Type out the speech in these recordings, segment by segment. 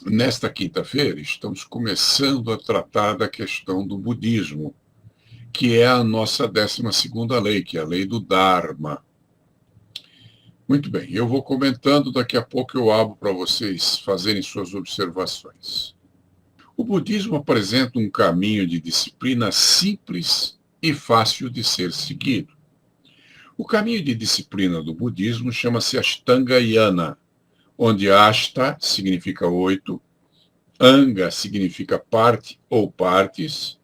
Nesta quinta-feira, estamos começando a tratar da questão do budismo, que é a nossa 12ª lei, que é a lei do Dharma. Muito bem, eu vou comentando, daqui a pouco eu abro para vocês fazerem suas observações. O budismo apresenta um caminho de disciplina simples e fácil de ser seguido. O caminho de disciplina do budismo chama-se Ashtanga Yana, onde Ashta significa 8, Anga significa parte ou partes,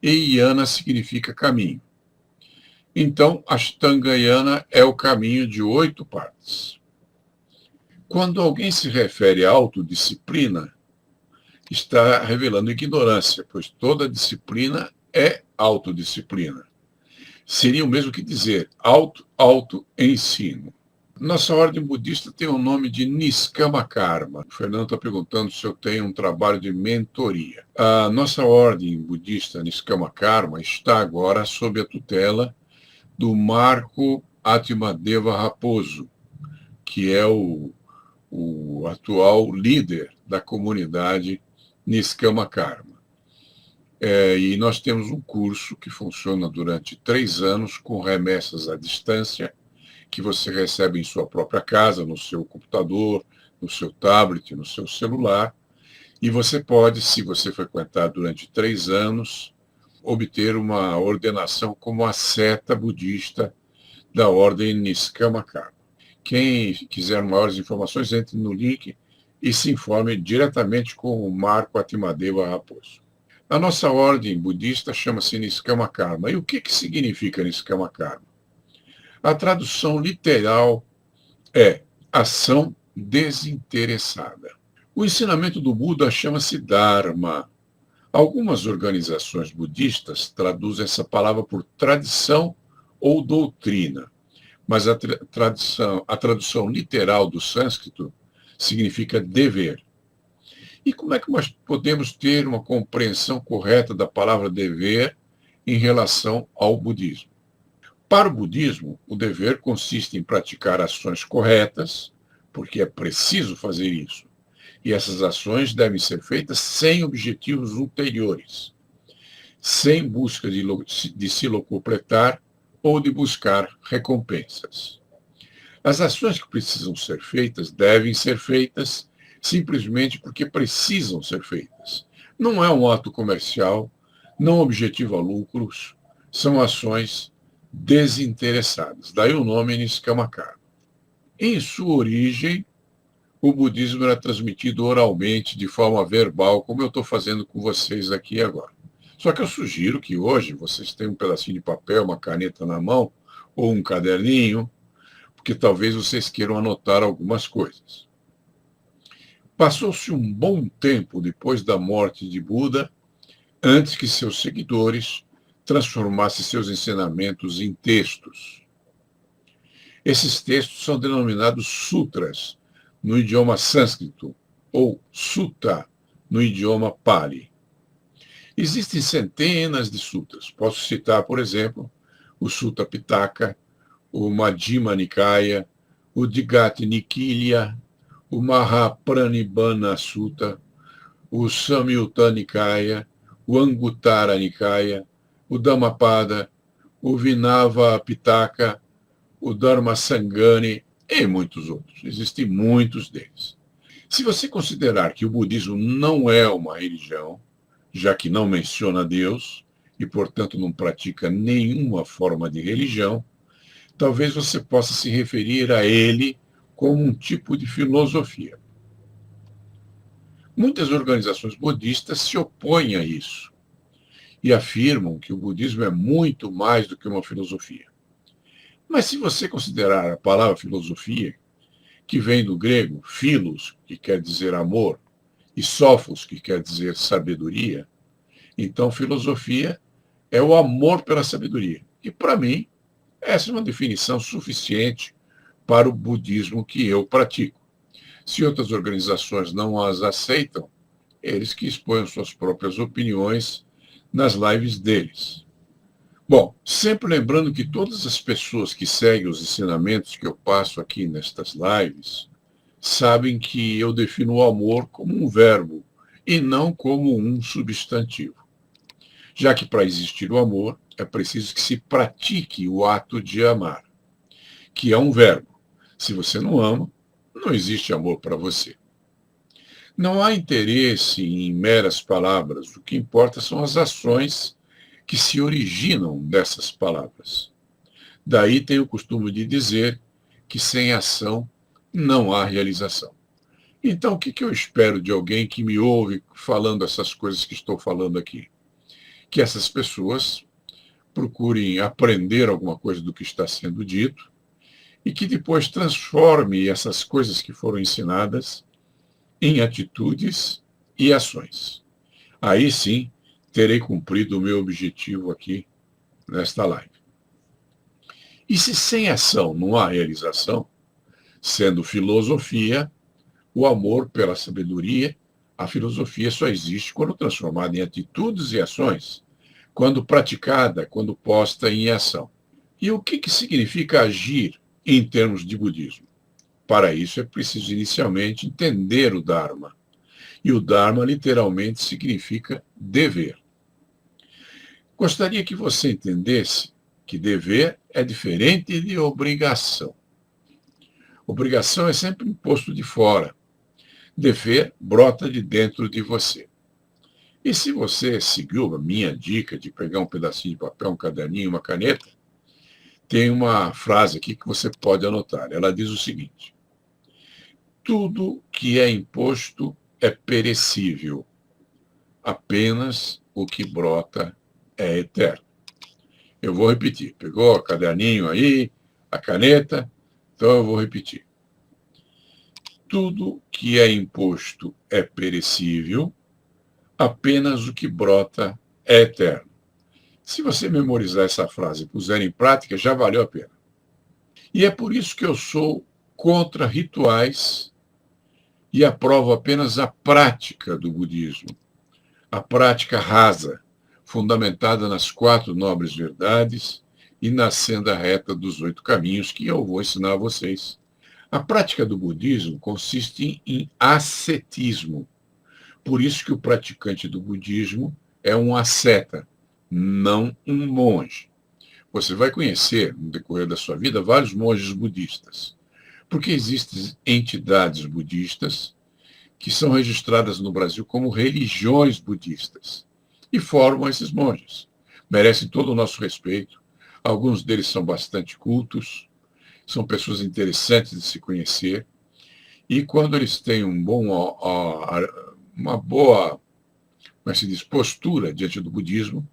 e Yana significa caminho. Então, Ashtanga Yana é o caminho de 8 partes. Quando alguém se refere à autodisciplina, está revelando ignorância, pois toda disciplina é autodisciplina. Seria o mesmo que dizer auto-ensino. Nossa ordem budista tem o nome de Niskama Karma. O Fernando está perguntando se eu tenho um trabalho de mentoria. A nossa ordem budista Niskama Karma está agora sob a tutela do Marco Atmadeva Raposo, que é o atual líder da comunidade Niskama Karma. E nós temos um curso que funciona durante 3 anos com remessas à distância, que você recebe em sua própria casa, no seu computador, no seu tablet, no seu celular, e você pode, se você frequentar durante 3 anos, obter uma ordenação como asceta budista da ordem Niskama Karma. Quem quiser maiores informações, entre no link e se informe diretamente com o Marco Atmadeva Raposo. A nossa ordem budista chama-se Niskama Karma. E o que significa Niskama Karma? A tradução literal é ação desinteressada. O ensinamento do Buda chama-se Dharma. Algumas organizações budistas traduzem essa palavra por tradição ou doutrina, mas a tradução literal do sânscrito significa dever. E como é que nós podemos ter uma compreensão correta da palavra dever em relação ao budismo? Para o budismo, o dever consiste em praticar ações corretas, porque é preciso fazer isso. E essas ações devem ser feitas sem objetivos ulteriores, sem busca de se locupletar ou de buscar recompensas. As ações que precisam ser feitas devem ser feitas simplesmente porque precisam ser feitas. Não é um ato comercial, não objetiva lucros, são ações desinteressadas. Daí o nome Niskama Karma. Em sua origem, o budismo era transmitido oralmente, de forma verbal, como eu estou fazendo com vocês aqui agora. Só que eu sugiro que hoje vocês tenham um pedacinho de papel, uma caneta na mão, ou um caderninho, porque talvez vocês queiram anotar algumas coisas. Passou-se um bom tempo depois da morte de Buda, antes que seus seguidores transformassem seus ensinamentos em textos. Esses textos são denominados sutras, no idioma sânscrito, ou sutta, no idioma pali. Existem centenas de sutras. Posso citar, por exemplo, o Sutta Pitaka, o Madhyama Nikaya, o Digata Nikilya, o Mahapranibbana Sutta, o Samyutta Nikaya, o Anguttara Nikaya, o Dhammapada, o Vinava Pitaka, o Dharma Sangani e muitos outros. Existem muitos deles. Se você considerar que o budismo não é uma religião, já que não menciona Deus e, portanto, não pratica nenhuma forma de religião, talvez você possa se referir a ele como um tipo de filosofia. Muitas organizações budistas se opõem a isso e afirmam que o budismo é muito mais do que uma filosofia. Mas se você considerar a palavra filosofia, que vem do grego philos, que quer dizer amor, e sophos, que quer dizer sabedoria, então filosofia é o amor pela sabedoria. E para mim, essa é uma definição suficiente para o budismo que eu pratico. Se outras organizações não as aceitam, eles que exponham suas próprias opiniões nas lives deles. Bom, sempre lembrando que todas as pessoas que seguem os ensinamentos que eu passo aqui nestas lives sabem que eu defino o amor como um verbo e não como um substantivo. Já que para existir o amor, é preciso que se pratique o ato de amar, que é um verbo. Se você não ama, não existe amor para você. Não há interesse em meras palavras, o que importa são as ações que se originam dessas palavras. Daí tenho o costume de dizer que sem ação não há realização. Então, o que eu espero de alguém que me ouve falando essas coisas que estou falando aqui? Que essas pessoas procurem aprender alguma coisa do que está sendo dito e que depois transforme essas coisas que foram ensinadas em atitudes e ações. Aí sim, terei cumprido o meu objetivo aqui nesta live. E se sem ação não há realização, sendo filosofia, o amor pela sabedoria, a filosofia só existe quando transformada em atitudes e ações, quando praticada, quando posta em ação. E o que significa agir em termos de budismo? Para isso é preciso inicialmente entender o Dharma. E o Dharma literalmente significa dever. Gostaria que você entendesse que dever é diferente de obrigação. Obrigação é sempre imposto de fora. Dever brota de dentro de você. E se você seguiu a minha dica de pegar um pedacinho de papel, um caderninho, uma caneta, tem uma frase aqui que você pode anotar. Ela diz o seguinte: tudo que é imposto é perecível, apenas o que brota é eterno. Eu vou repetir. Pegou o caderninho aí, a caneta? Então eu vou repetir. Tudo que é imposto é perecível, apenas o que brota é eterno. Se você memorizar essa frase e puser em prática, já valeu a pena. E é por isso que eu sou contra rituais e aprovo apenas a prática do budismo. A prática rasa, fundamentada nas 4 nobres verdades e na senda reta dos 8 caminhos que eu vou ensinar a vocês. A prática do budismo consiste em ascetismo. Por isso que o praticante do budismo é um asceta, não um monge. Você vai conhecer, no decorrer da sua vida, vários monges budistas, porque existem entidades budistas que são registradas no Brasil como religiões budistas e formam esses monges. Merecem todo o nosso respeito. Alguns deles são bastante cultos, são pessoas interessantes de se conhecer, e quando eles têm uma boa, como se diz, postura diante do budismo,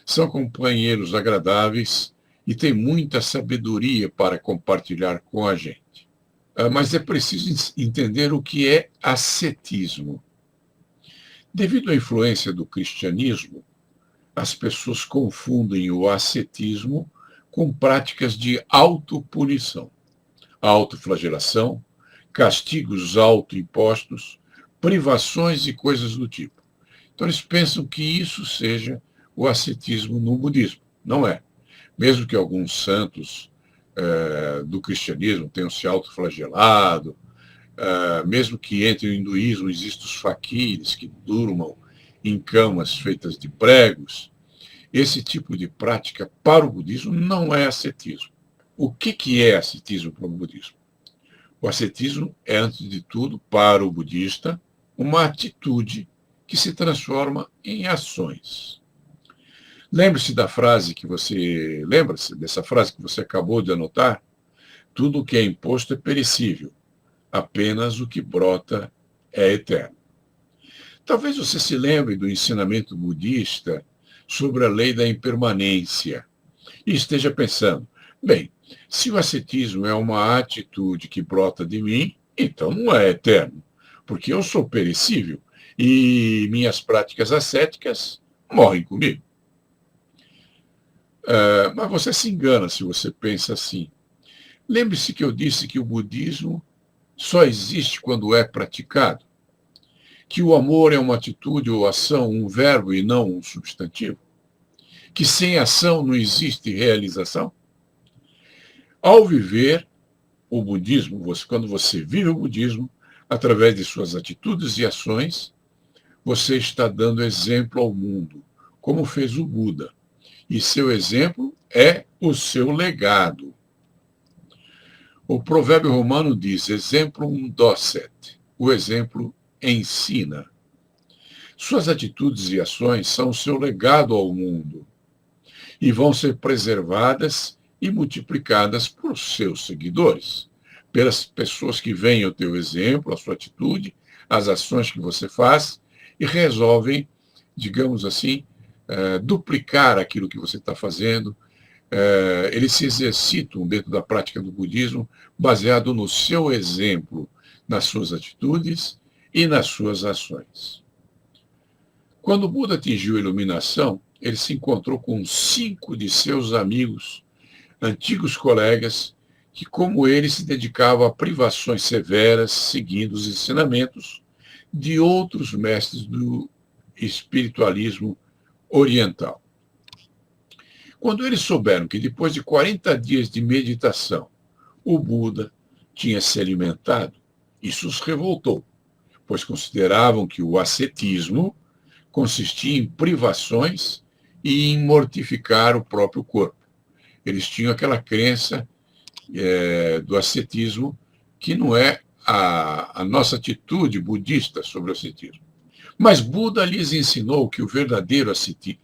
são companheiros agradáveis e têm muita sabedoria para compartilhar com a gente. Mas é preciso entender o que é ascetismo. Devido à influência do cristianismo, as pessoas confundem o ascetismo com práticas de autopunição, autoflagelação, castigos autoimpostos, privações e coisas do tipo. Então eles pensam que isso seja o ascetismo no budismo. Não é. Mesmo que alguns santos do cristianismo tenham se autoflagelado, mesmo que entre o hinduísmo existam os faquires que durmam em camas feitas de pregos, esse tipo de prática para o budismo não é ascetismo. O que é ascetismo para o budismo? O ascetismo é, antes de tudo, para o budista, uma atitude que se transforma em ações. Lembre-se da frase que você. Lembra-se dessa frase que você acabou de anotar? Tudo o que é imposto é perecível, apenas o que brota é eterno. Talvez você se lembre do ensinamento budista sobre a lei da impermanência e esteja pensando: bem, se o ascetismo é uma atitude que brota de mim, então não é eterno, porque eu sou perecível e minhas práticas ascéticas morrem comigo. Mas você se engana se você pensa assim. Lembre-se que eu disse que o budismo só existe quando é praticado, que o amor é uma atitude ou ação, um verbo e não um substantivo, que sem ação não existe realização. Ao viver o budismo, quando você vive o budismo, Através de suas atitudes e ações, você está dando exemplo ao mundo, como fez o Buda. E seu exemplo é o seu legado. O provérbio romano diz: exemplum docet. O exemplo ensina. Suas atitudes e ações são o seu legado ao mundo e vão ser preservadas e multiplicadas por seus seguidores, pelas pessoas que veem o teu exemplo, a sua atitude, as ações que você faz e resolvem, digamos assim, duplicar aquilo que você está fazendo. Eles se exercitam dentro da prática do budismo baseado no seu exemplo, nas suas atitudes e nas suas ações. Quando o Buda atingiu a iluminação, ele se encontrou com 5 de seus amigos, antigos colegas, que, como ele, se dedicavam a privações severas, seguindo os ensinamentos de outros mestres do espiritualismo oriental. Quando eles souberam que, depois de 40 dias de meditação, o Buda tinha se alimentado, isso os revoltou, pois consideravam que o ascetismo consistia em privações e em mortificar o próprio corpo. Eles tinham aquela crença do ascetismo, que não é a nossa atitude budista sobre o ascetismo. Mas Buda lhes ensinou que o verdadeiro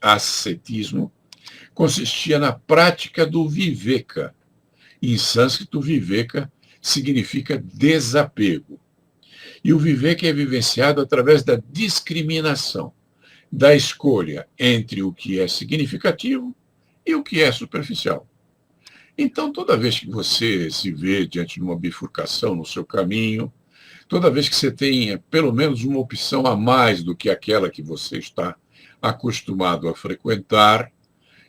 ascetismo consistia na prática do viveka. Em sânscrito, viveka significa desapego. E o viveka é vivenciado através da discriminação, da escolha entre o que é significativo e o que é superficial. Então, toda vez que você se vê diante de uma bifurcação no seu caminho, toda vez que você tem pelo menos uma opção a mais do que aquela que você está acostumado a frequentar,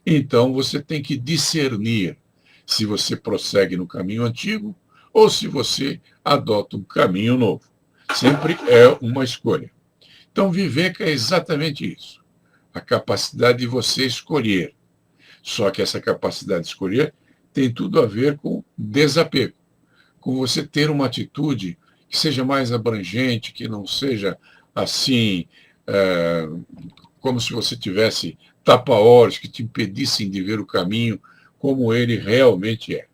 então você tem que discernir se você prossegue no caminho antigo ou se você adota um caminho novo. Sempre é uma escolha. Então, viveka é exatamente isso. A capacidade de você escolher. Só que essa capacidade de escolher tem tudo a ver com desapego. Com você ter uma atitude que seja mais abrangente, que não seja assim, como se você tivesse tapa-olhos que te impedissem de ver o caminho como ele realmente é.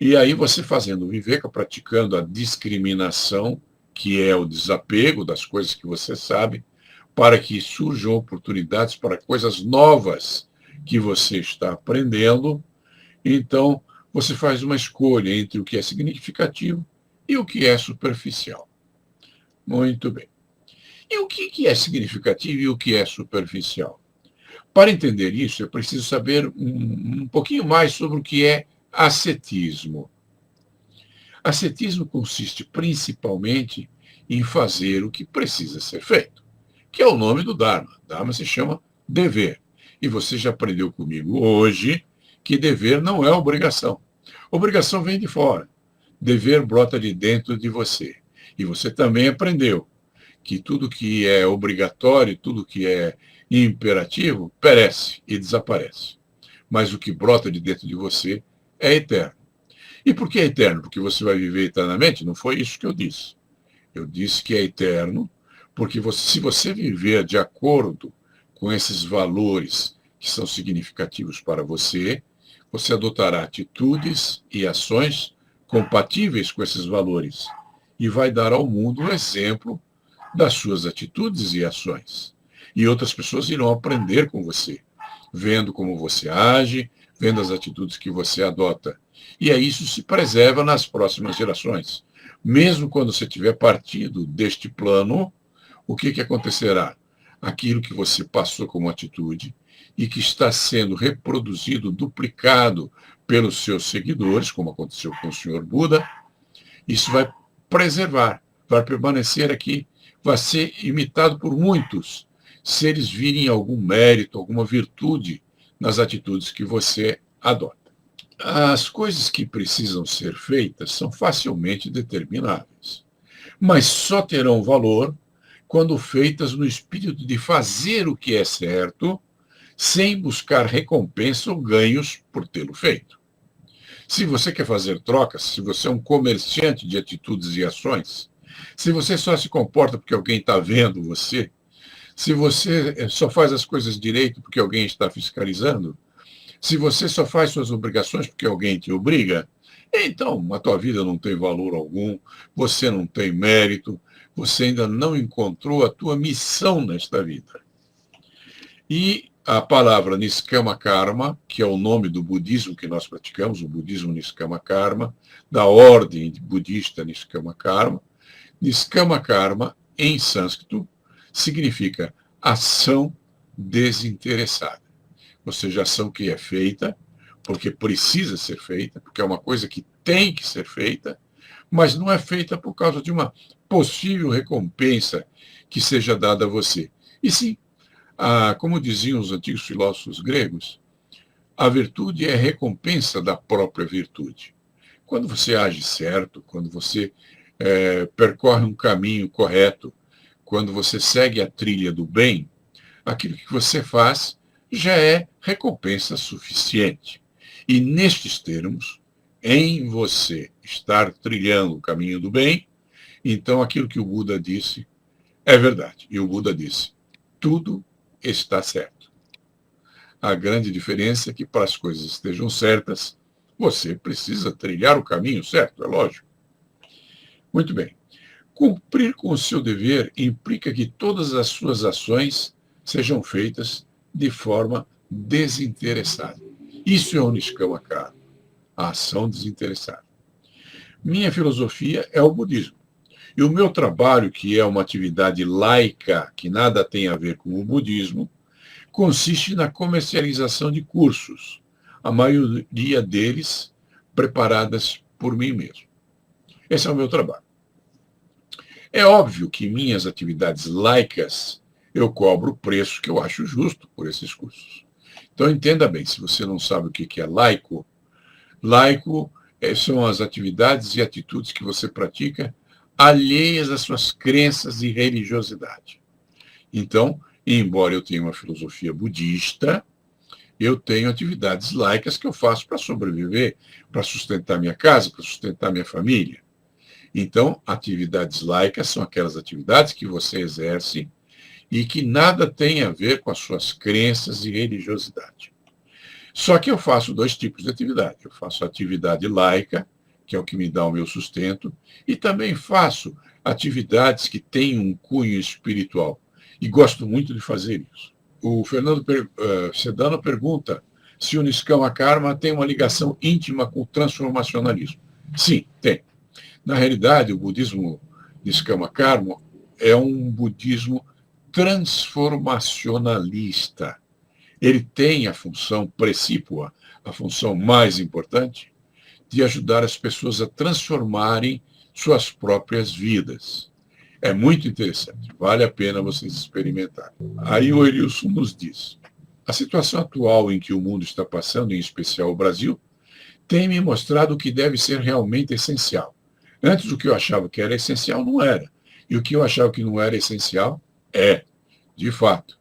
E aí você fazendo o viveka, praticando a discriminação, que é o desapego das coisas que você sabe, para que surjam oportunidades para coisas novas que você está aprendendo. Então, você faz uma escolha entre o que é significativo e o que é superficial. Muito bem. E o que é significativo e o que é superficial? Para entender isso, é preciso saber um pouquinho mais sobre o que é ascetismo. Ascetismo consiste principalmente em fazer o que precisa ser feito, que é o nome do Dharma. Dharma se chama dever. E você já aprendeu comigo hoje que dever não é obrigação. Obrigação vem de fora. Dever brota de dentro de você. E você também aprendeu que tudo que é obrigatório, tudo que é imperativo, perece e desaparece. Mas o que brota de dentro de você é eterno. E por que é eterno? Porque você vai viver eternamente? Não foi isso que eu disse. Eu disse que é eterno porque se você viver de acordo com esses valores que são significativos para você, você adotará atitudes e ações compatíveis com esses valores e vai dar ao mundo um exemplo das suas atitudes e ações. E outras pessoas irão aprender com você, vendo como você age, vendo as atitudes que você adota. E aí isso se preserva nas próximas gerações. Mesmo quando você tiver partido deste plano, o que acontecerá? Aquilo que você passou como atitude e que está sendo reproduzido, duplicado pelos seus seguidores, como aconteceu com o Senhor Buda, isso vai preservar, vai permanecer aqui, vai ser imitado por muitos, se eles virem algum mérito, alguma virtude nas atitudes que você adota. As coisas que precisam ser feitas são facilmente determináveis, mas só terão valor quando feitas no espírito de fazer o que é certo, sem buscar recompensa ou ganhos por tê-lo feito. Se você quer fazer trocas, se você é um comerciante de atitudes e ações, se você só se comporta porque alguém está vendo você, se você só faz as coisas direito porque alguém está fiscalizando, se você só faz suas obrigações porque alguém te obriga, então a tua vida não tem valor algum, você não tem mérito, você ainda não encontrou a tua missão nesta vida. E a palavra Niskama Karma, que é o nome do budismo que nós praticamos, o budismo Niskama Karma, da ordem budista Niskama Karma, em sânscrito, significa ação desinteressada. Ou seja, ação que é feita porque precisa ser feita, porque é uma coisa que tem que ser feita, mas não é feita por causa de uma possível recompensa que seja dada a você. E sim, como diziam os antigos filósofos gregos, a virtude é recompensa da própria virtude. Quando você age certo, quando você percorre um caminho correto, quando você segue a trilha do bem, aquilo que você faz já é recompensa suficiente. E nestes termos, em você estar trilhando o caminho do bem, então aquilo que o Buda disse é verdade. E o Buda disse, tudo está certo. A grande diferença é que para as coisas estejam certas, você precisa trilhar o caminho certo, é lógico. Muito bem. Cumprir com o seu dever implica que todas as suas ações sejam feitas de forma desinteressada. Isso é o Niskama Karma, a ação desinteressada. Minha filosofia é o budismo. E o meu trabalho, que é uma atividade laica, que nada tem a ver com o budismo, consiste na comercialização de cursos, a maioria deles preparadas por mim mesmo. Esse é o meu trabalho. É óbvio que em minhas atividades laicas eu cobro o preço que eu acho justo por esses cursos. Então entenda bem, se você não sabe o que é laico, laico são as atividades e atitudes que você pratica alheias às suas crenças e religiosidade. Então, embora eu tenha uma filosofia budista, eu tenho atividades laicas que eu faço para sobreviver, para sustentar minha casa, para sustentar minha família. Então, atividades laicas são aquelas atividades que você exerce e que nada tem a ver com as suas crenças e religiosidade. Só que eu faço dois tipos de atividade. Eu faço atividade laica, que é o que me dá o meu sustento, e também faço atividades que têm um cunho espiritual. E gosto muito de fazer isso. O Fernando Sedano pergunta se o Niskama Karma tem uma ligação íntima com o transformacionalismo. Sim, tem. Na realidade, o budismo Niskama Karma é um budismo transformacionalista. Ele tem a função precípua, a função mais importante, de ajudar as pessoas a transformarem suas próprias vidas. É muito interessante, vale a pena vocês experimentarem. Aí o Erilson nos diz, a situação atual em que o mundo está passando, em especial o Brasil, tem me mostrado o que deve ser realmente essencial. Antes, o que eu achava que era essencial não era. E o que eu achava que não era essencial é, de fato.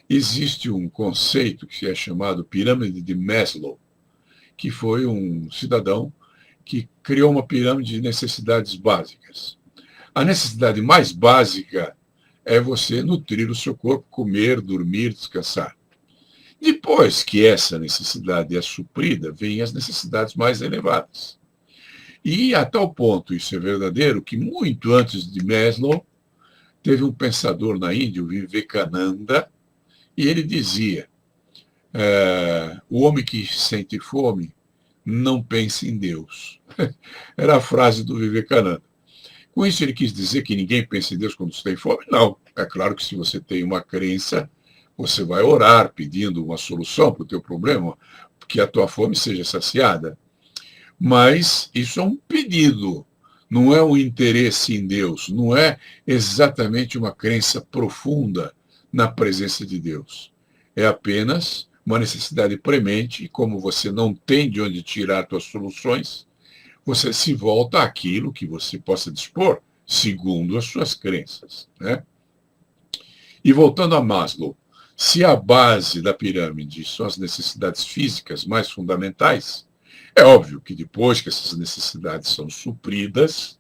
Existe um conceito que é chamado pirâmide de Maslow, que foi um cidadão que criou uma pirâmide de necessidades básicas. A necessidade mais básica é você nutrir o seu corpo, comer, dormir, descansar. Depois que essa necessidade é suprida, vêm as necessidades mais elevadas. E a tal ponto isso é verdadeiro que muito antes de Maslow, teve um pensador na Índia, o Vivekananda, e ele dizia, o homem que sente fome não pensa em Deus. Era a frase do Vivekananda. Com isso ele quis dizer que ninguém pensa em Deus quando você tem fome? Não. É claro que se você tem uma crença, você vai orar pedindo uma solução para o teu problema, que a tua fome seja saciada. Mas isso é um pedido, não é um interesse em Deus, não é exatamente uma crença profunda na presença de Deus. É apenas uma necessidade premente, e como você não tem de onde tirar suas soluções, você se volta àquilo que você possa dispor, segundo as suas crenças. Né? E voltando a Maslow, se a base da pirâmide são as necessidades físicas mais fundamentais, É óbvio que depois que essas necessidades são supridas,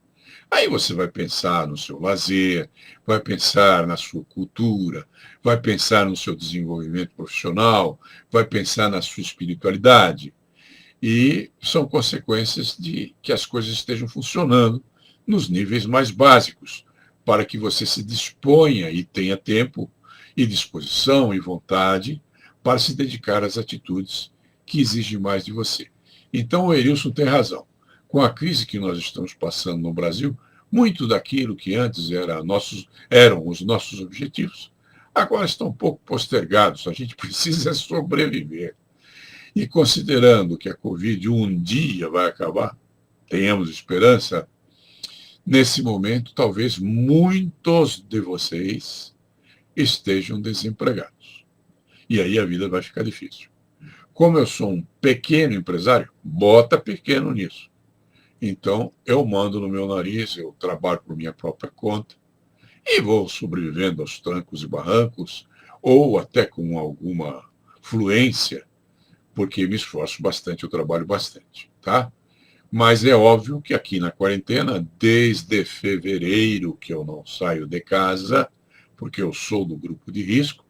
aí você vai pensar no seu lazer, vai pensar na sua cultura, vai pensar no seu desenvolvimento profissional, vai pensar na sua espiritualidade. E são consequências de que as coisas estejam funcionando nos níveis mais básicos, para que você se disponha e tenha tempo e disposição e vontade para se dedicar às atitudes que exigem mais de você. Então, o Erilson tem razão. Com a crise que nós estamos passando no Brasil, muito daquilo que antes eram os nossos objetivos, agora estão um pouco postergados. A gente precisa sobreviver. E considerando que a Covid um dia vai acabar, tenhamos esperança, nesse momento, talvez muitos de vocês estejam desempregados. E aí a vida vai ficar difícil. Como eu sou um pequeno empresário, bota pequeno nisso. Então, eu mando no meu nariz, eu trabalho por minha própria conta e vou sobrevivendo aos trancos e barrancos, ou até com alguma fluência, porque me esforço bastante, eu trabalho bastante, tá? Mas é óbvio que aqui na quarentena, desde fevereiro que eu não saio de casa, porque eu sou do grupo de risco,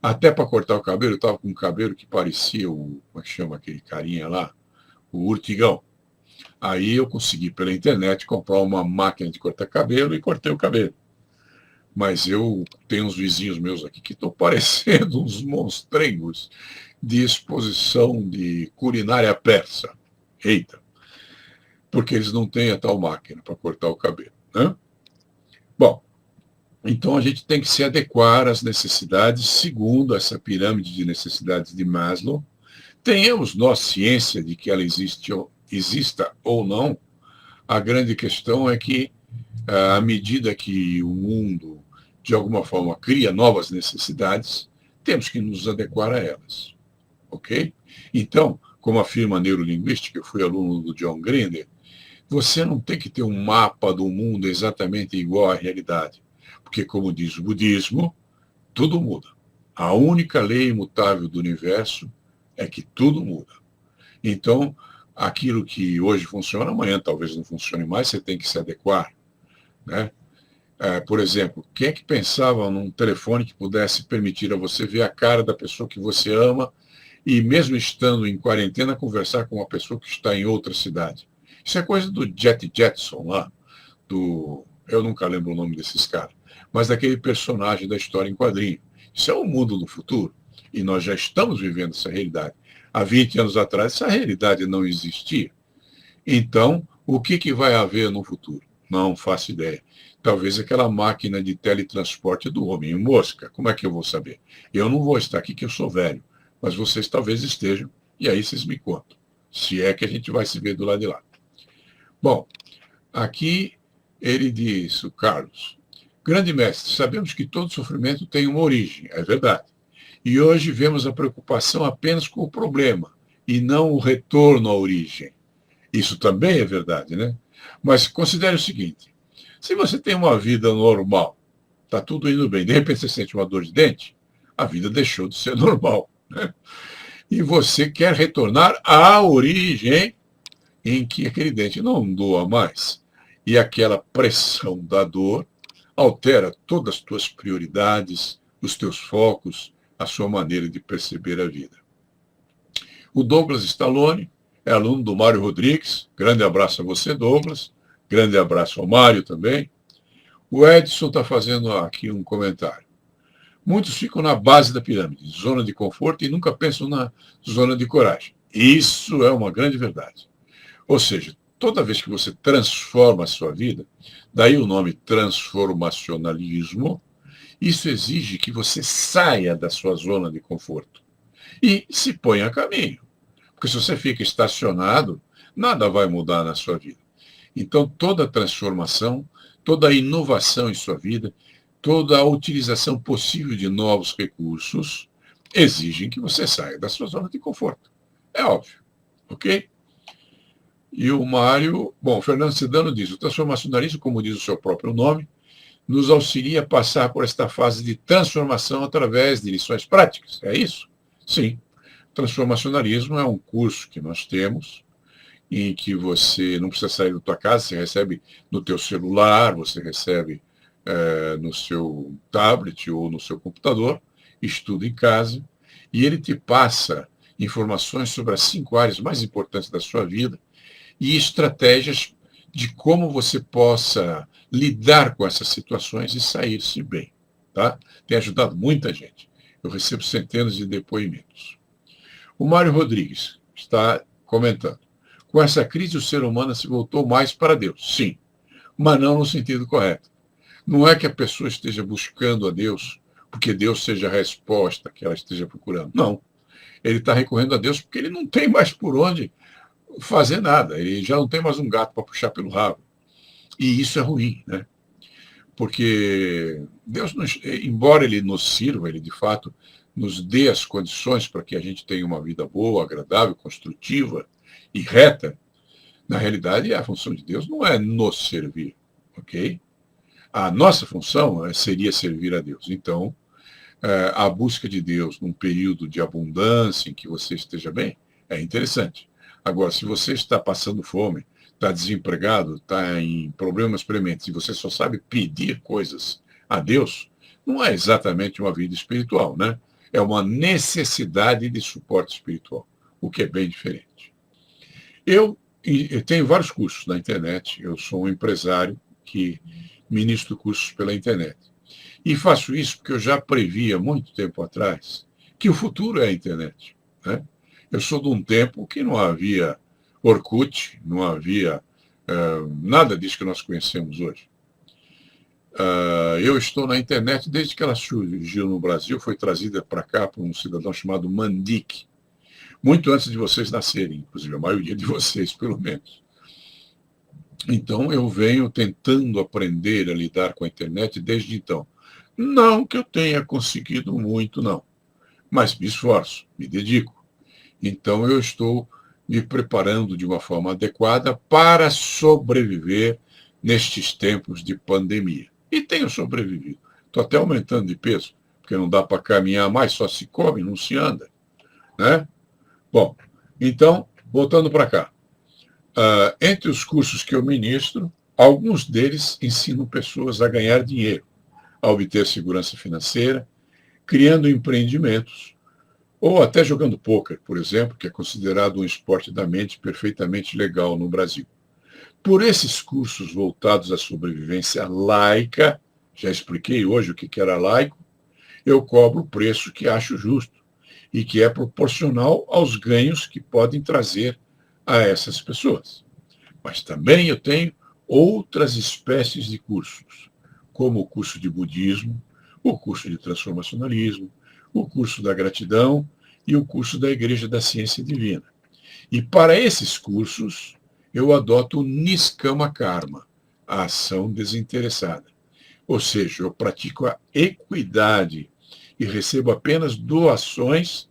até para cortar o cabelo, eu estava com um cabelo que parecia o, como é que chama aquele carinha lá? O urtigão. Aí eu consegui pela internet comprar uma máquina de cortar cabelo e cortei o cabelo. Mas eu tenho uns vizinhos meus aqui que estão parecendo uns monstrengos de exposição de culinária persa. Eita, porque eles não têm a tal máquina para cortar o cabelo, né? Bom, então a gente tem que se adequar às necessidades segundo essa pirâmide de necessidades de Maslow. Tenhamos nós ciência de que ela exista ou não, a grande questão é que, à medida que o mundo, de alguma forma, cria novas necessidades, temos que nos adequar a elas. Ok? Então, como afirma a neurolinguística, eu fui aluno do John Grinder, você não tem que ter um mapa do mundo exatamente igual à realidade. Porque, como diz o budismo, tudo muda. A única lei imutável do universo é que tudo muda. Então, aquilo que hoje funciona, amanhã talvez não funcione mais, você tem que se adequar, né? Por exemplo, quem é que pensava num telefone que pudesse permitir a você ver a cara da pessoa que você ama e, mesmo estando em quarentena, conversar com uma pessoa que está em outra cidade? Isso é coisa do Jet Jetson lá, eu nunca lembro o nome desses caras, mas daquele personagem da história em quadrinho. Isso é o mundo do futuro. E nós já estamos vivendo essa realidade. Há 20 anos atrás, essa realidade não existia. Então, o que vai haver no futuro? Não faço ideia. Talvez aquela máquina de teletransporte do homem-mosca. Como é que eu vou saber? Eu não vou estar aqui, que eu sou velho. Mas vocês talvez estejam, e aí vocês me contam. Se é que a gente vai se ver do lado de lá. Bom, aqui ele diz, o Carlos, grande mestre, sabemos que todo sofrimento tem uma origem, é verdade. E hoje vemos a preocupação apenas com o problema, e não o retorno à origem. Isso também é verdade, né? Mas considere o seguinte, se você tem uma vida normal, está tudo indo bem, de repente você sente uma dor de dente, a vida deixou de ser normal, né? E você quer retornar à origem em que aquele dente não doa mais. E aquela pressão da dor altera todas as tuas prioridades, os teus focos, a sua maneira de perceber a vida. O Douglas Stallone é aluno do Mário Rodrigues. Grande abraço a você, Douglas. Grande abraço ao Mário também. O Edson está fazendo aqui um comentário. Muitos ficam na base da pirâmide, zona de conforto, e nunca pensam na zona de coragem. Isso é uma grande verdade. Ou seja, toda vez que você transforma a sua vida, daí o nome transformacionalismo, isso exige que você saia da sua zona de conforto e se ponha a caminho. Porque se você fica estacionado, nada vai mudar na sua vida. Então, toda transformação, toda inovação em sua vida, toda a utilização possível de novos recursos exigem que você saia da sua zona de conforto. É óbvio, ok? E o Mário, bom, Fernando Sedano diz, o transformacionalismo, como diz o seu próprio nome, nos auxilia a passar por esta fase de transformação através de lições práticas. É isso? Sim. Transformacionalismo é um curso que nós temos, em que você não precisa sair da tua casa, você recebe no teu celular, você recebe no seu tablet ou no seu computador, estuda em casa, e ele te passa informações sobre as 5 áreas mais importantes da sua vida e estratégias de como você possa lidar com essas situações e sair-se bem. Tá? Tem ajudado muita gente. Eu recebo centenas de depoimentos. O Mário Rodrigues está comentando. Com essa crise, o ser humano se voltou mais para Deus. Sim, mas não no sentido correto. Não é que a pessoa esteja buscando a Deus porque Deus seja a resposta que ela esteja procurando. Não. Ele está recorrendo a Deus porque ele não tem mais por onde fazer nada. Ele já não tem mais um gato para puxar pelo rabo. E isso é ruim, né? Porque Deus, embora ele nos sirva, ele de fato nos dê as condições para que a gente tenha uma vida boa, agradável, construtiva e reta, na realidade a função de Deus não é nos servir, ok? A nossa função seria servir a Deus. Então, a busca de Deus num período de abundância em que você esteja bem é interessante. Agora, se você está passando fome, está desempregado, está em problemas prementes e você só sabe pedir coisas a Deus, não é exatamente uma vida espiritual, né? É uma necessidade de suporte espiritual, o que é bem diferente. Eu tenho vários cursos na internet, eu sou um empresário que ministro cursos pela internet. E faço isso porque eu já previa muito tempo atrás que o futuro é a internet, né? Eu sou de um tempo que não havia Orkut, não havia nada disso que nós conhecemos hoje. Eu estou na internet desde que ela surgiu no Brasil, foi trazida para cá por um cidadão chamado Mandic, muito antes de vocês nascerem, inclusive a maioria de vocês, pelo menos. Então, eu venho tentando aprender a lidar com a internet desde então. Não que eu tenha conseguido muito, não, mas me esforço, me dedico. Então, eu estou me preparando de uma forma adequada para sobreviver nestes tempos de pandemia. E tenho sobrevivido. Estou até aumentando de peso, porque não dá para caminhar mais, só se come, não se anda, né? Bom, então, voltando para cá. Entre os cursos que eu ministro, alguns deles ensinam pessoas a ganhar dinheiro, a obter segurança financeira, criando empreendimentos, ou até jogando pôquer, por exemplo, que é considerado um esporte da mente perfeitamente legal no Brasil. Por esses cursos voltados à sobrevivência laica, já expliquei hoje o que era laico, eu cobro o preço que acho justo e que é proporcional aos ganhos que podem trazer a essas pessoas. Mas também eu tenho outras espécies de cursos, como o curso de budismo, o curso de transformacionalismo, o curso da gratidão e o curso da Igreja da Ciência Divina. E para esses cursos, eu adoto o Niskama Karma, a ação desinteressada. Ou seja, eu pratico a equidade e recebo apenas doações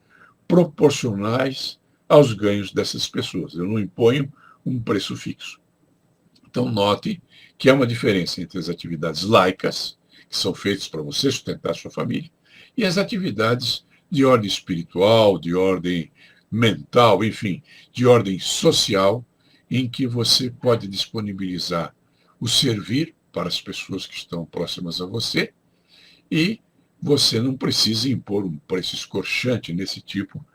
proporcionais aos ganhos dessas pessoas. Eu não imponho um preço fixo. Então, note que há uma diferença entre as atividades laicas, que são feitas para você sustentar a sua família, e as atividades de ordem espiritual, de ordem mental, enfim, de ordem social, em que você pode disponibilizar o servir para as pessoas que estão próximas a você e você não precisa impor um preço escorchante nesse tipo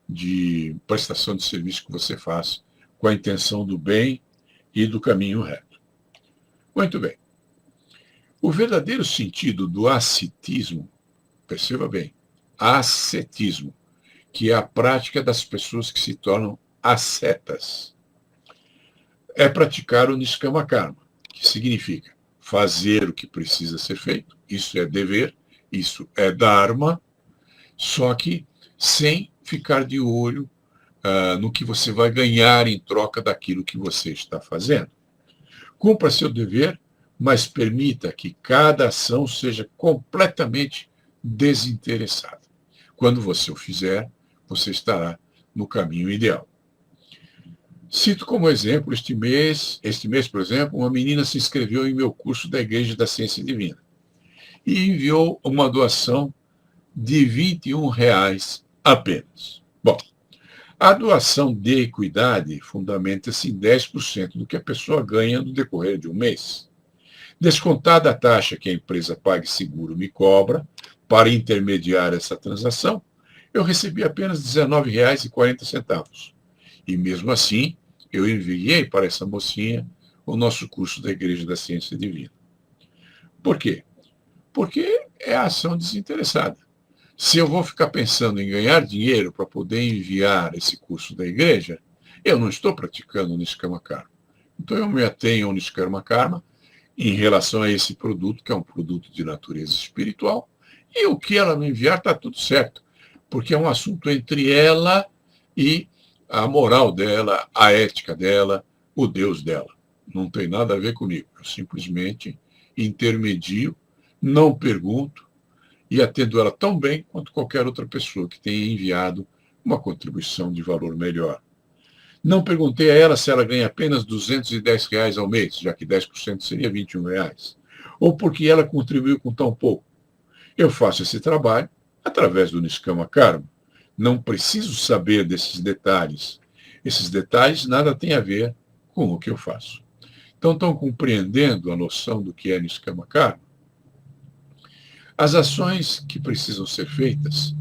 de prestação de serviço que você faz com a intenção do bem e do caminho reto. Muito bem. O verdadeiro sentido do ascetismo, perceba bem, ascetismo, que é a prática das pessoas que se tornam ascetas, é praticar o Niskama Karma, que significa fazer o que precisa ser feito, isso é dever, isso é dharma, só que sem ficar de olho no que você vai ganhar em troca daquilo que você está fazendo. Cumpra seu dever, mas permita que cada ação seja completamente desinteressada. Quando você o fizer, você estará no caminho ideal. Cito como exemplo, este mês, por exemplo, uma menina se inscreveu em meu curso da Igreja da Ciência Divina e enviou uma doação de R$ 21 apenas. Bom, A doação de equidade fundamenta-se em 10% do que a pessoa ganha no decorrer de um mês. Descontada a taxa que a empresa PagSeguro me cobra para intermediar essa transação, eu recebi apenas R$19,40. E mesmo assim, eu enviei para essa mocinha o nosso curso da Igreja da Ciência Divina. Por quê? Porque é a ação desinteressada. Se eu vou ficar pensando em ganhar dinheiro para poder enviar esse curso da igreja, eu não estou praticando o Niskama Karma. Então eu me atenho ao Niskama Karma em relação a esse produto, que é um produto de natureza espiritual, e o que ela me enviar está tudo certo, porque é um assunto entre ela e a moral dela, a ética dela, o Deus dela. Não tem nada a ver comigo. Eu simplesmente intermedio, não pergunto, e atendo ela tão bem quanto qualquer outra pessoa que tenha enviado uma contribuição de valor melhor. Não perguntei a ela se ela ganha apenas R$210 ao mês, já que 10% seria R$21, ou porque ela contribuiu com tão pouco. Eu faço esse trabalho através do Niskama Karma. Não preciso saber desses detalhes. Esses detalhes nada têm a ver com o que eu faço. Então, estão compreendendo a noção do que é Niskama Karma? As ações que precisam ser feitas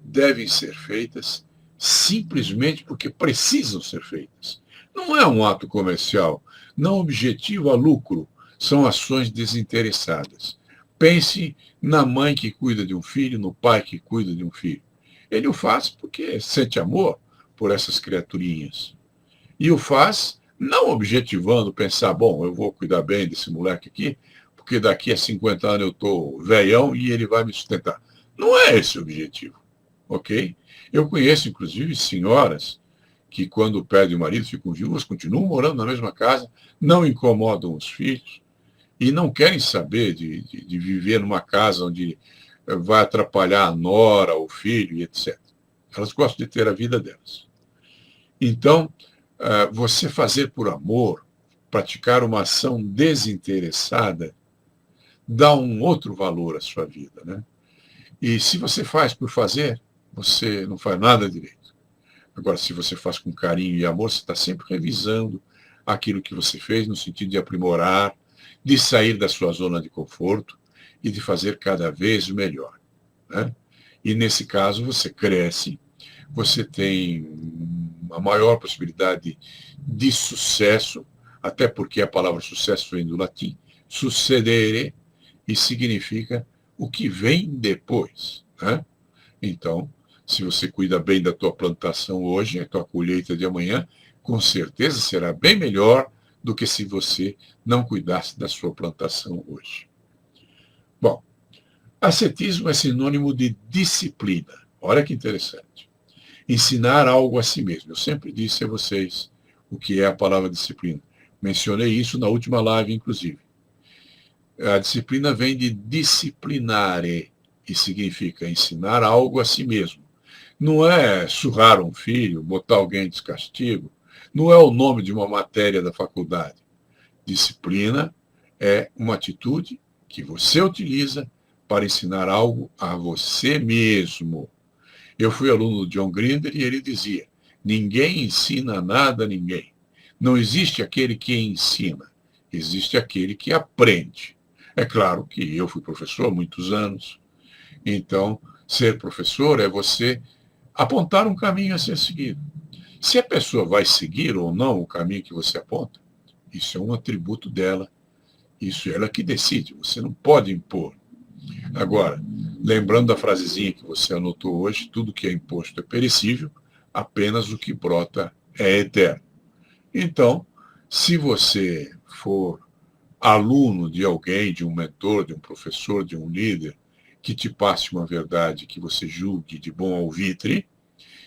devem ser feitas simplesmente porque precisam ser feitas. Não é um ato comercial, não objetiva lucro, são ações desinteressadas. Pense na mãe que cuida de um filho, no pai que cuida de um filho. Ele o faz porque sente amor por essas criaturinhas. E o faz não objetivando pensar, bom, eu vou cuidar bem desse moleque aqui, porque daqui a 50 anos eu estou velhão e ele vai me sustentar. Não é esse o objetivo, ok? Eu conheço, inclusive, senhoras que, quando perdem o marido, ficam viúvas, continuam morando na mesma casa, não incomodam os filhos e não querem saber de viver numa casa onde vai atrapalhar a nora, o filho e etc. Elas gostam de ter a vida delas. Então, você fazer por amor, praticar uma ação desinteressada, dá um outro valor à sua vida, né? E se você faz por fazer, você não faz nada direito. Agora, se você faz com carinho e amor, você está sempre revisando aquilo que você fez no sentido de aprimorar, de sair da sua zona de conforto e de fazer cada vez melhor, né? E nesse caso você cresce, você tem uma maior possibilidade de sucesso, até porque a palavra sucesso vem do latim, sucedere, e significa o que vem depois, né? Então, se você cuida bem da tua plantação hoje, a tua colheita de amanhã, com certeza será bem melhor do que se você não cuidasse da sua plantação hoje. Bom, ascetismo é sinônimo de disciplina. Olha que interessante. Ensinar algo a si mesmo. Eu sempre disse a vocês o que é a palavra disciplina. Mencionei isso na última live, inclusive. A disciplina vem de disciplinare, e significa ensinar algo a si mesmo. Não é surrar um filho, botar alguém de castigo, não é o nome de uma matéria da faculdade. Disciplina é uma atitude que você utiliza para ensinar algo a você mesmo. Eu fui aluno do John Grinder e ele dizia, ninguém ensina nada a ninguém. Não existe aquele que ensina, existe aquele que aprende. É claro que eu fui professor há muitos anos, então ser professor é você apontar um caminho a ser seguido. Se a pessoa vai seguir ou não o caminho que você aponta, isso é um atributo dela, isso é ela que decide, você não pode impor. Agora, lembrando da frasezinha que você anotou hoje, tudo que é imposto é perecível, apenas o que brota é eterno. Então, se você for aluno de alguém, de um mentor, de um professor, de um líder, que te passe uma verdade que você julgue de bom alvitre,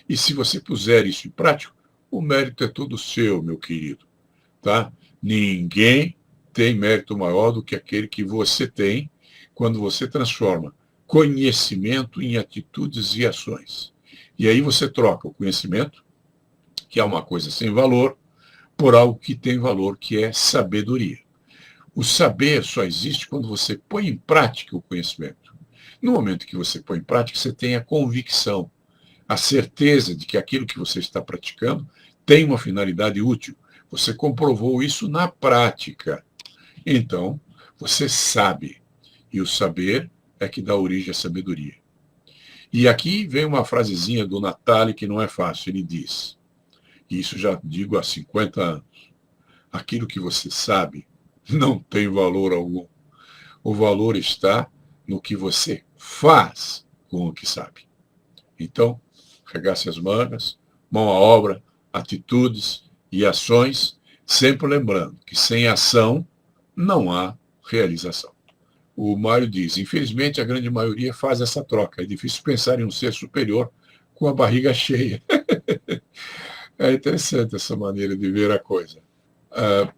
e se você puser isso em prática, o mérito é todo seu, meu querido, tá? Ninguém tem mérito maior do que aquele que você tem quando você transforma conhecimento em atitudes e ações. E aí você troca o conhecimento, que é uma coisa sem valor, por algo que tem valor, que é sabedoria. O saber só existe quando você põe em prática o conhecimento. No momento que você põe em prática, você tem a convicção. a certeza de que aquilo que você está praticando tem uma finalidade útil. Você comprovou isso na prática. Então, você sabe. E o saber é que dá origem à sabedoria. E aqui vem uma frasezinha do Natali que não é fácil. Ele diz, e isso já digo há 50 anos, aquilo que você sabe não tem valor algum. O valor está no que você faz com o que sabe. Então, regace as mangas, mão à obra, atitudes e ações, sempre lembrando que sem ação não há realização. O Mário diz, infelizmente a grande maioria faz essa troca. É difícil pensar em um ser superior com a barriga cheia. É interessante essa maneira de ver a coisa.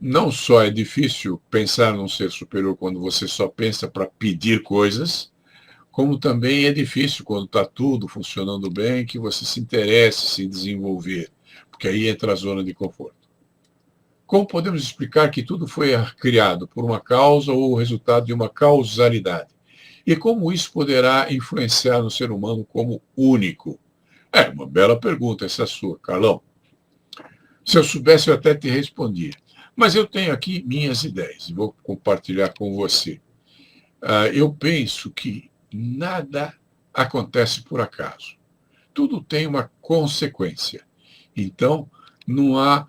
Não só é difícil pensar num ser superior quando você só pensa para pedir coisas, como também é difícil quando está tudo funcionando bem, que você se interesse em se desenvolver, porque aí entra a zona de conforto. Como podemos explicar que tudo foi criado por uma causa ou o resultado de uma causalidade? E como isso poderá influenciar no ser humano como único? É uma bela pergunta essa sua, Carlão. Se eu soubesse, eu até te respondia. Mas eu tenho aqui minhas ideias e vou compartilhar com você. Eu penso que nada acontece por acaso. Tudo tem uma consequência. Então, não há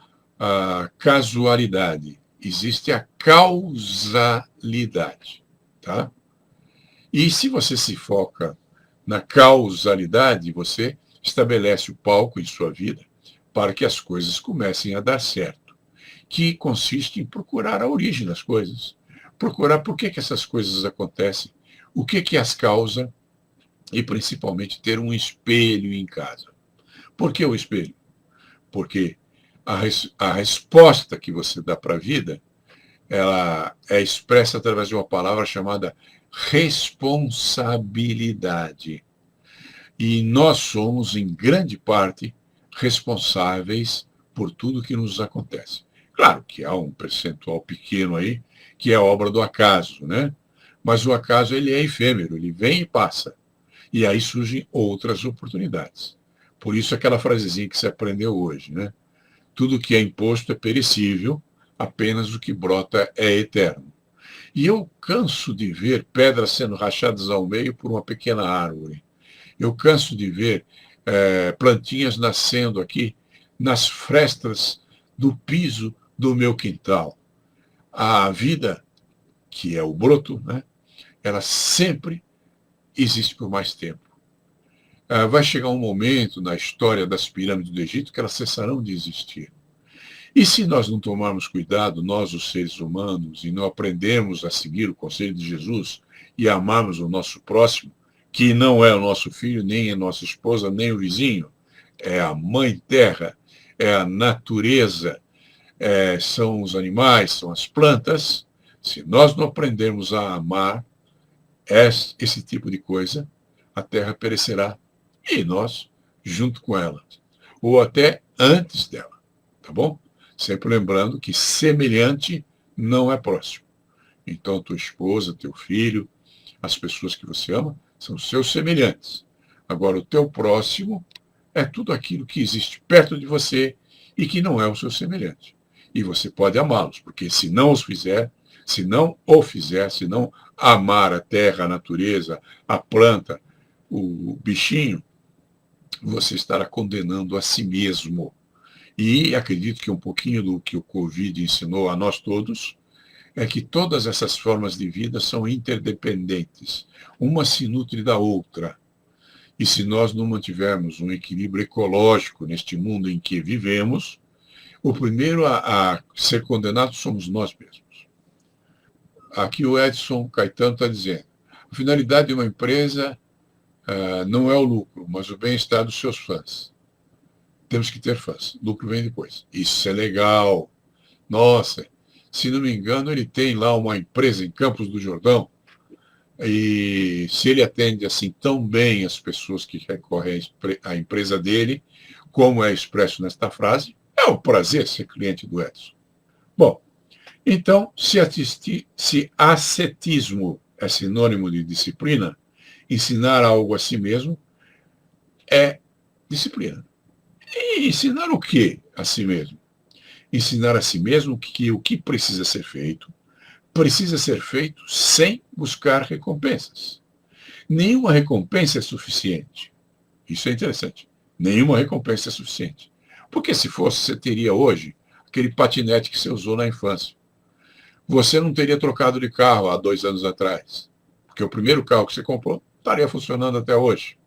casualidade, existe a causalidade. Tá? E se você se foca na causalidade, você estabelece o palco em sua vida para que as coisas comecem a dar certo, que consiste em procurar a origem das coisas, procurar por que essas coisas acontecem, o que as causa e, principalmente, ter um espelho em casa. Por que o espelho? Porque a resposta que você dá para a vida, ela é expressa através de uma palavra chamada responsabilidade. E nós somos, em grande parte, responsáveis por tudo que nos acontece. Claro que há um percentual pequeno aí que é obra do acaso, né? Mas o acaso ele é efêmero, ele vem e passa. E aí surgem outras oportunidades. Por isso aquela frasezinha que você aprendeu hoje, né? Tudo que é imposto é perecível, apenas o que brota é eterno. E eu canso de ver pedras sendo rachadas ao meio por uma pequena árvore. Eu canso de ver plantinhas nascendo aqui nas frestas do piso do meu quintal. A vida, que é o broto, né, ela sempre existe por mais tempo. Vai chegar um momento na história das pirâmides do Egito que elas cessarão de existir. E se nós não tomarmos cuidado, nós, os seres humanos, e não aprendermos a seguir o conselho de Jesus e amarmos o nosso próximo, que não é o nosso filho, nem a nossa esposa, nem o vizinho, é a mãe terra, é a natureza, são os animais, são as plantas. Se nós não aprendermos a amar esse tipo de coisa, a terra perecerá e nós junto com ela, ou até antes dela, tá bom? Sempre lembrando que semelhante não é próximo. Então, tua esposa, teu filho, as pessoas que você ama, são seus semelhantes. Agora, o teu próximo é tudo aquilo que existe perto de você e que não é o seu semelhante. E você pode amá-los, porque se não os fizer, se não o fizer, se não amar a terra, a natureza, a planta, o bichinho, você estará condenando a si mesmo. E acredito que um pouquinho do que o Covid ensinou a nós todos é que todas essas formas de vida são interdependentes. Uma se nutre da outra. E se nós não mantivermos um equilíbrio ecológico neste mundo em que vivemos, o primeiro a ser condenado somos nós mesmos. Aqui o Edson Caetano está dizendo, a finalidade de uma empresa não é o lucro, mas o bem-estar dos seus fãs. Temos que ter fãs. Lucro vem depois. Isso é legal. Nossa, se não me engano, ele tem lá uma empresa em Campos do Jordão. E se ele atende assim tão bem as pessoas que recorrem à empresa dele, como é expresso nesta frase, é um prazer ser cliente do Edson. Bom, então, se ascetismo é sinônimo de disciplina, ensinar algo a si mesmo é Disciplina. E ensinar o quê a si mesmo? Ensinar a si mesmo que o que precisa ser feito sem buscar recompensas. Nenhuma recompensa é suficiente. Isso é interessante. Nenhuma recompensa é suficiente. Porque se fosse, você teria hoje aquele patinete que você usou na infância. Você não teria trocado de carro há 2 anos atrás. Porque o primeiro carro que você comprou estaria funcionando até hoje.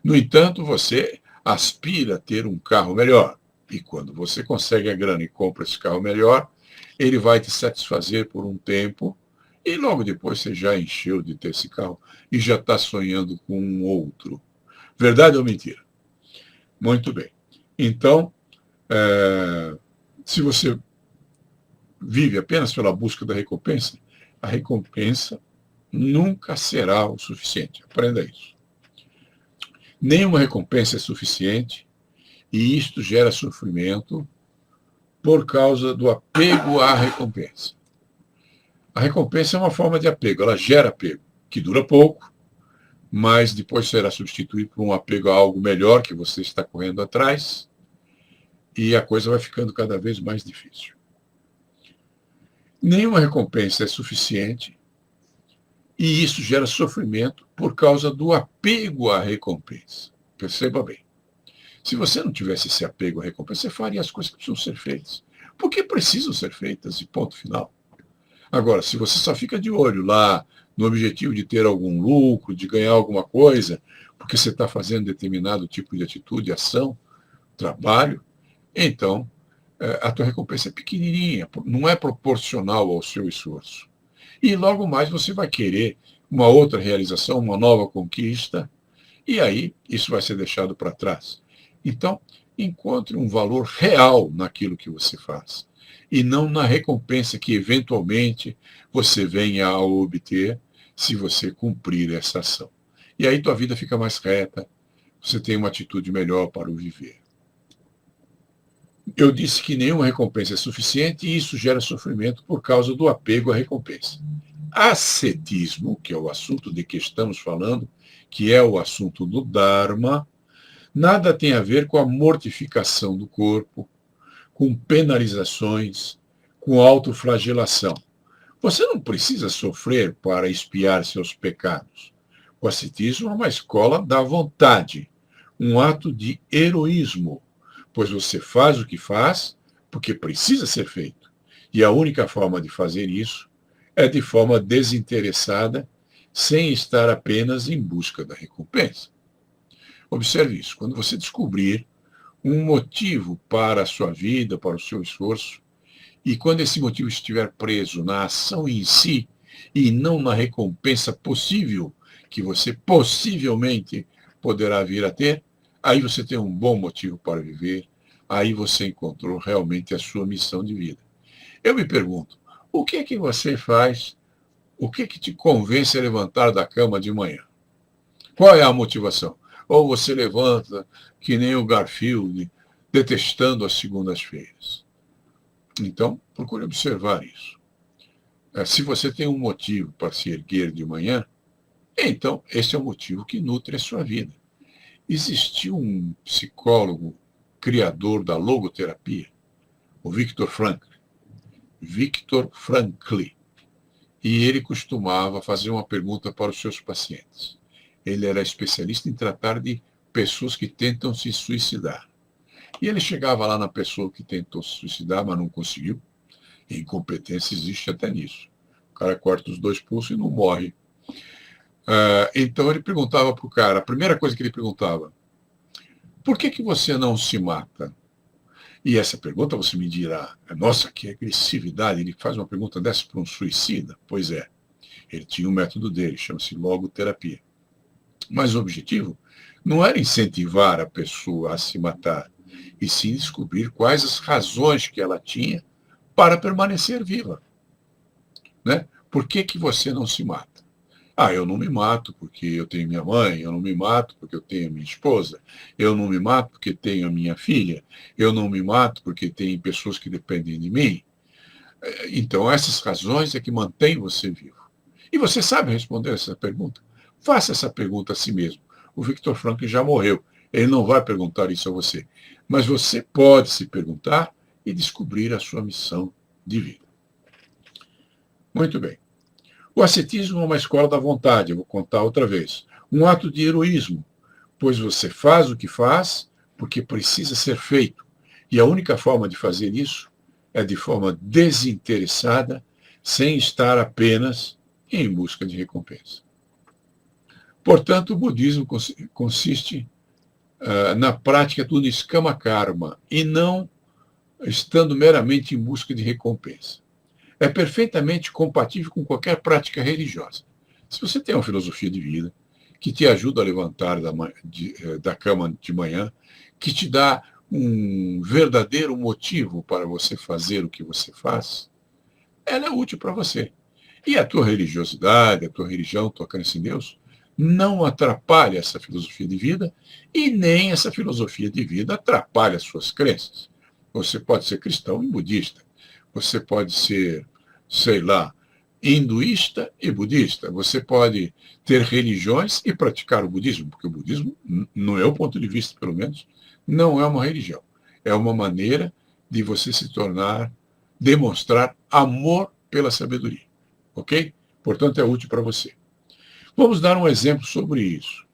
No entanto, você aspira a ter um carro melhor. E quando você consegue a grana e compra esse carro melhor, ele vai te satisfazer por um tempo e logo depois você já encheu de ter esse carro e já está sonhando com um outro. Verdade ou mentira? Muito bem. Então, se você vive apenas pela busca da recompensa, a recompensa nunca será o suficiente. Aprenda isso. Nenhuma recompensa é suficiente e isto gera sofrimento por causa do apego à recompensa. A recompensa é uma forma de apego, ela gera apego, que dura pouco, mas depois será substituído por um apego a algo melhor que você está correndo atrás e a coisa vai ficando cada vez mais difícil. Nenhuma recompensa é suficiente e isso gera sofrimento por causa do apego à recompensa. Perceba bem. Se você não tivesse esse apego à recompensa, você faria as coisas que precisam ser feitas. Porque precisam ser feitas, e ponto final. Agora, se você só fica de olho lá no objetivo de ter algum lucro, de ganhar alguma coisa, porque você está fazendo determinado tipo de atitude, ação, trabalho, então a tua recompensa é pequenininha, não é proporcional ao seu esforço. E logo mais você vai querer uma outra realização, uma nova conquista, e aí isso vai ser deixado para trás. Então, encontre um valor real naquilo que você faz e não na recompensa que eventualmente você venha a obter se você cumprir essa ação. E aí tua vida fica mais reta, você tem uma atitude melhor para o viver. Eu disse que nenhuma recompensa é suficiente e isso gera sofrimento por causa do apego à recompensa. Ascetismo, que é o assunto de que estamos falando, que é o assunto do Dharma, nada tem a ver com a mortificação do corpo, com penalizações, com autoflagelação. Você não precisa sofrer para expiar seus pecados. O ascetismo é uma escola da vontade, um ato de heroísmo, pois você faz o que faz porque precisa ser feito. E a única forma de fazer isso é de forma desinteressada, sem estar apenas em busca da recompensa. Observe isso. Quando você descobrir um motivo para a sua vida, para o seu esforço, e quando esse motivo estiver preso na ação em si e não na recompensa possível que você possivelmente poderá vir a ter, aí você tem um bom motivo para viver, aí você encontrou realmente a sua missão de vida. Eu me pergunto, o que é que você faz, o que é que te convence a levantar da cama de manhã? Qual é a motivação? Ou você levanta que nem o Garfield, detestando as segundas-feiras. Então, procure observar isso. Se você tem um motivo para se erguer de manhã, então esse é o motivo que nutre a sua vida. Existiu um psicólogo criador da logoterapia, o Viktor Frankl. Viktor Frankl. E ele costumava fazer uma pergunta para os seus pacientes. Ele era especialista em tratar de pessoas que tentam se suicidar. E ele chegava lá na pessoa que tentou se suicidar, mas não conseguiu. E incompetência existe até nisso. O cara corta os 2 pulsos e não morre. Então ele perguntava para o cara, a primeira coisa que ele perguntava, por que você não se mata? E essa pergunta você me dirá, nossa, que agressividade, ele faz uma pergunta dessa para um suicida? Pois é, ele tinha um método dele, chama-se logoterapia. Mas o objetivo não era incentivar a pessoa a se matar, e sim descobrir quais as razões que ela tinha para permanecer viva. Né? Por que você não se mata? Eu não me mato porque eu tenho minha mãe, eu não me mato porque eu tenho minha esposa, eu não me mato porque tenho a minha filha, eu não me mato porque tem pessoas que dependem de mim. Então, essas razões é que mantêm você vivo. E você sabe responder essa pergunta? Faça essa pergunta a si mesmo. O Viktor Frankl já morreu. Ele não vai perguntar isso a você. Mas você pode se perguntar e descobrir a sua missão de vida. Muito bem. O ascetismo é uma escola da vontade, eu vou contar outra vez. Um ato de heroísmo, pois você faz o que faz porque precisa ser feito. E a única forma de fazer isso é de forma desinteressada, sem estar apenas em busca de recompensa. Portanto, o budismo consiste na prática do niskama karma e não estando meramente em busca de recompensa. É perfeitamente compatível com qualquer prática religiosa. Se você tem uma filosofia de vida que te ajuda a levantar da cama de manhã, que te dá um verdadeiro motivo para você fazer o que você faz, ela é útil para você. E a tua religiosidade, a tua religião, a tua crença em Deus, não atrapalha essa filosofia de vida e nem essa filosofia de vida atrapalha as suas crenças. Você pode ser cristão e budista. Você pode ser, sei lá, hinduísta e budista. Você pode ter religiões e praticar o budismo, porque o budismo, no meu ponto de vista, pelo menos, não é uma religião. É uma maneira de você se tornar, demonstrar amor pela sabedoria. Ok? Portanto, é útil para você. Vamos dar um exemplo sobre isso.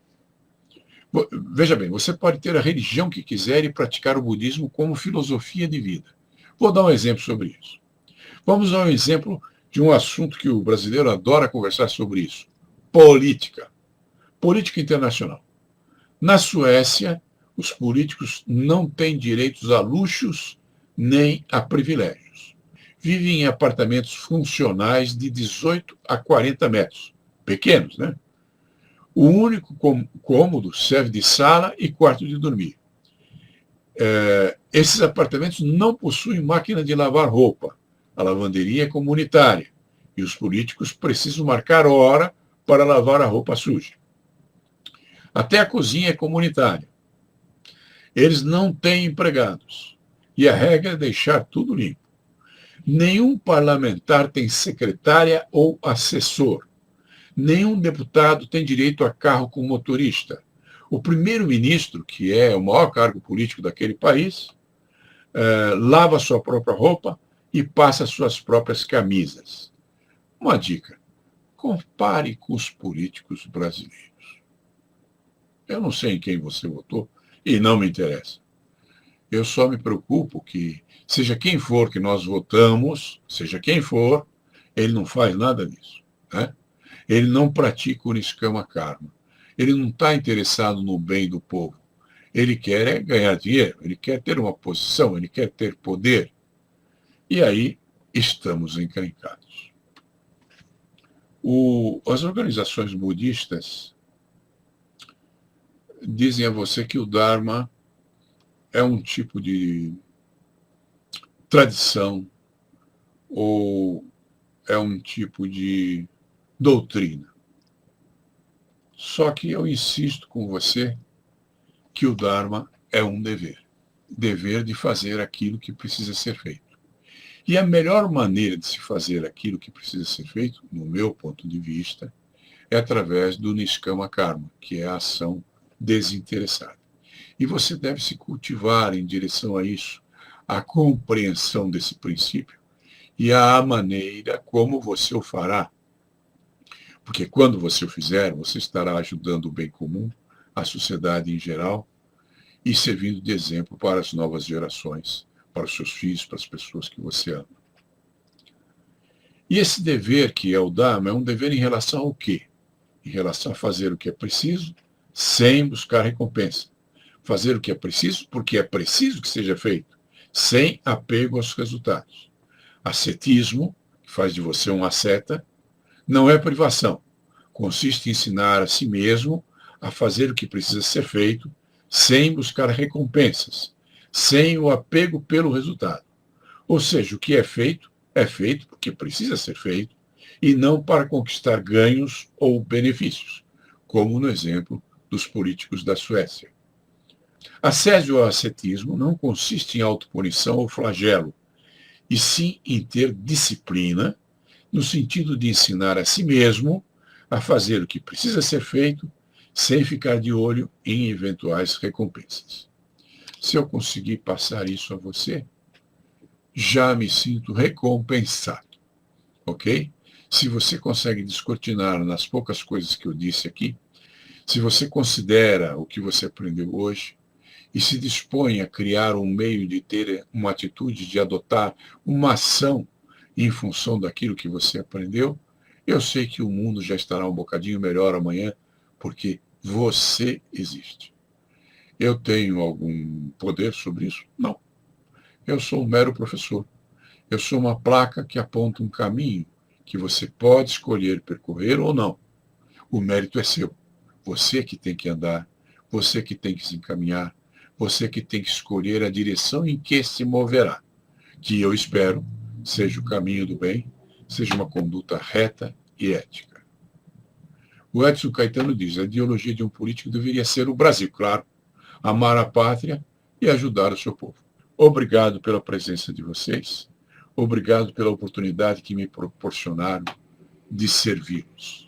Veja bem, você pode ter a religião que quiser e praticar o budismo como filosofia de vida. Vou dar um exemplo sobre isso. Vamos dar um exemplo de um assunto que o brasileiro adora conversar sobre isso. Política. Política internacional. Na Suécia, os políticos não têm direitos a luxos nem a privilégios. Vivem em apartamentos funcionais de 18 a 40 metros. Pequenos, né? O único cômodo serve de sala e quarto de dormir. Esses apartamentos não possuem máquina de lavar roupa. A lavanderia é comunitária. E os políticos precisam marcar hora para lavar a roupa suja. Até a cozinha é comunitária. Eles não têm empregados. E a regra é deixar tudo limpo. Nenhum parlamentar tem secretária ou assessor. Nenhum deputado tem direito a carro com motorista. O primeiro-ministro, que é o maior cargo político daquele país, lava sua própria roupa e passa suas próprias camisas. Uma dica: compare com os políticos brasileiros. Eu não sei em quem você votou e não me interessa. Eu só me preocupo que, seja quem for que nós votamos, seja quem for, ele não faz nada disso, né? Ele não pratica o niskama karma. Ele não está interessado no bem do povo. Ele quer ganhar dinheiro, ele quer ter uma posição, ele quer ter poder. E aí estamos encrencados. As organizações budistas dizem a você que o Dharma é um tipo de tradição ou é um tipo de doutrina. Só que eu insisto com você que o Dharma é um dever. Dever de fazer aquilo que precisa ser feito. E a melhor maneira de se fazer aquilo que precisa ser feito, no meu ponto de vista, é através do niskama karma, que é a ação desinteressada. E você deve se cultivar em direção a isso, a compreensão desse princípio e a maneira como você o fará. Porque quando você o fizer, você estará ajudando o bem comum, a sociedade em geral, e servindo de exemplo para as novas gerações, para os seus filhos, para as pessoas que você ama. E esse dever que é o Dharma é um dever em relação ao quê? Em relação a fazer o que é preciso, sem buscar recompensa. Fazer o que é preciso, porque é preciso que seja feito, sem apego aos resultados. Ascetismo, que faz de você um asceta, não é privação. Consiste em ensinar a si mesmo a fazer o que precisa ser feito, sem buscar recompensas, sem o apego pelo resultado. Ou seja, o que é feito porque precisa ser feito, e não para conquistar ganhos ou benefícios, como no exemplo dos políticos da Suécia. Ascésio ou ascetismo não consiste em autopunição ou flagelo, e sim em ter disciplina, no sentido de ensinar a si mesmo a fazer o que precisa ser feito, sem ficar de olho em eventuais recompensas. Se eu conseguir passar isso a você, já me sinto recompensado, ok? Se você consegue descortinar nas poucas coisas que eu disse aqui, se você considera o que você aprendeu hoje e se dispõe a criar um meio de ter uma atitude, de adotar uma ação em função daquilo que você aprendeu, eu sei que o mundo já estará um bocadinho melhor amanhã, porque você existe. Eu tenho algum poder sobre isso? Não. Eu sou um mero professor. Eu sou uma placa que aponta um caminho que você pode escolher percorrer ou não. O mérito é seu. Você que tem que andar, você que tem que se encaminhar, você que tem que escolher a direção em que se moverá, que eu espero seja o caminho do bem, seja uma conduta reta e ética. O Edson Caetano diz, a ideologia de um político deveria ser o Brasil, claro, amar a pátria e ajudar o seu povo. Obrigado pela presença de vocês, obrigado pela oportunidade que me proporcionaram de servi-los.